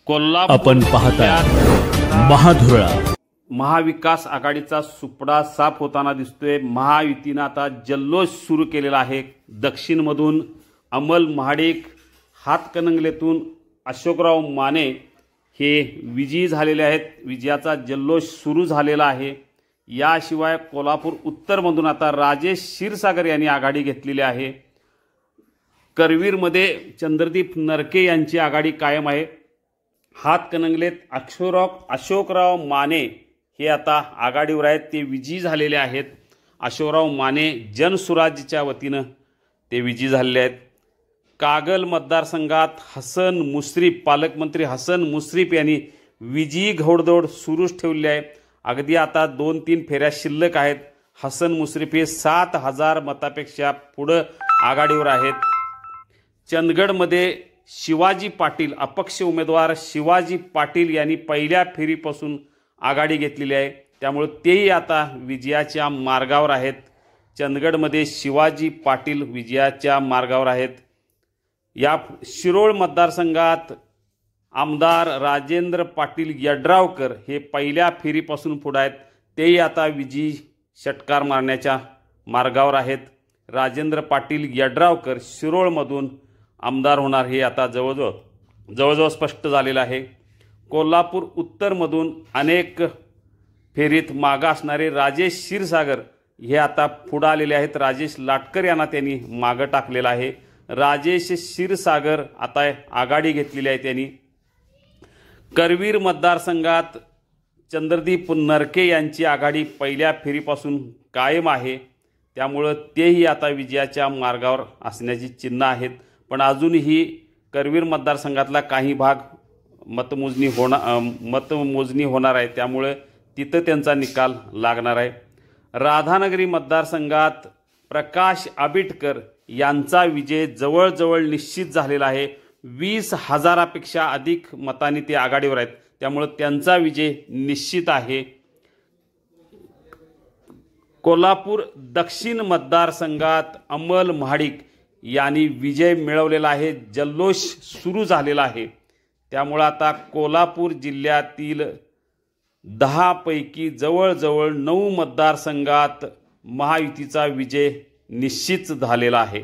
कोल्हापूर आपण पाहता महाधुरा महाविकास आघाडीचा सुपडा साफ होताना दिसतोय। महायुतीने आता जल्लोष सुरू केलेला आहे। दक्षिणमधून अमल महाडिक, हातकणंगलेतून अशोकराव माने हे विजयी झालेले आहेत। विजयाचा जल्लोष सुरू झालेला आहे। याशिवाय कोल्हापूर उत्तरमधून आता राजेश क्षीरसागर यांनी आघाडी घेतलेली आहे। करवीरमध्ये चंद्रदीप नरके यांची आघाडी कायम आहे। हातकणंगलेत अशोकराव माने हे आता आघाडीवर आहेत, ते विजयी झालेले आहेत। अशोकराव माने जनसुराज्यच्या वतीनं ते विजयी झालेले आहेत। कागल मतदारसंघात हसन मुश्रीफ, पालकमंत्री हसन मुश्रीफ यांनी विजयी घोडदौड सुरूच ठेवली आहे। अगदी आता 2-3 फेऱ्या शिल्लक आहेत। हसन मुश्रीफ हे 7000 मतापेक्षा पुढे आघाडीवर आहेत। चंदगडमध्ये शिवाजी पाटील, अपक्ष उमेदवार शिवाजी पाटील यांनी पहिल्या फेरीपासून आघाडी घेतलेली आहे, त्यामुळे तेही आता विजयाच्या मार्गावर आहेत। चंदगडमध्ये शिवाजी पाटील विजयाच्या मार्गावर आहेत। या शिरोळ मतदारसंघात आमदार राजेंद्र पाटील यड्रावकर हे पहिल्या फेरीपासून पुढे आहेत, तेही आता विजयी षटकार मारण्याच्या मार्गावर आहेत। राजेंद्र पाटील यड्रावकर शिरोळमधून आमदार होणार हे आता जवळजवळ स्पष्ट झालेलं आहे। कोल्हापूर उत्तरमधून अनेक फेरीत मागे असणारे राजेश क्षीरसागर हे आता पुढे आलेले आहेत। राजेश लाटकर यांना त्यांनी मागे टाकलेलं आहे। राजेश क्षीरसागर आता आघाडी घेतलेली आहे त्यांनी। करवीर मतदारसंघात चंद्रदीप नरके यांची आघाडी पहिल्या फेरीपासून कायम आहे, त्यामुळे तेही आता विजयाच्या मार्गावर असण्याची चिन्ह आहेत। पण अजूनही करवीर मतदारसंघातला काही भाग मतमोजणी होणार आहे, त्यामुळे तिथं त्यांचा निकाल लागणार आहे। राधानगरी मतदारसंघात प्रकाश आबिटकर यांचा विजय जवळजवळ निश्चित झालेला आहे। 20,000पेक्षा अधिक मतांनी ते आघाडीवर आहेत, त्यामुळे त्यांचा विजय निश्चित आहे। कोल्हापूर दक्षिण मतदारसंघात अमल महाडिक यांनी विजय मिळवलेला आहे। जल्लोष सुरू झालेला आहे, त्यामुळे आता कोल्हापूर जिल्ह्यातील 10 पैकी जवळजवळ 9 मतदारसंघात महायुतीचा विजय निश्चित झालेला आहे।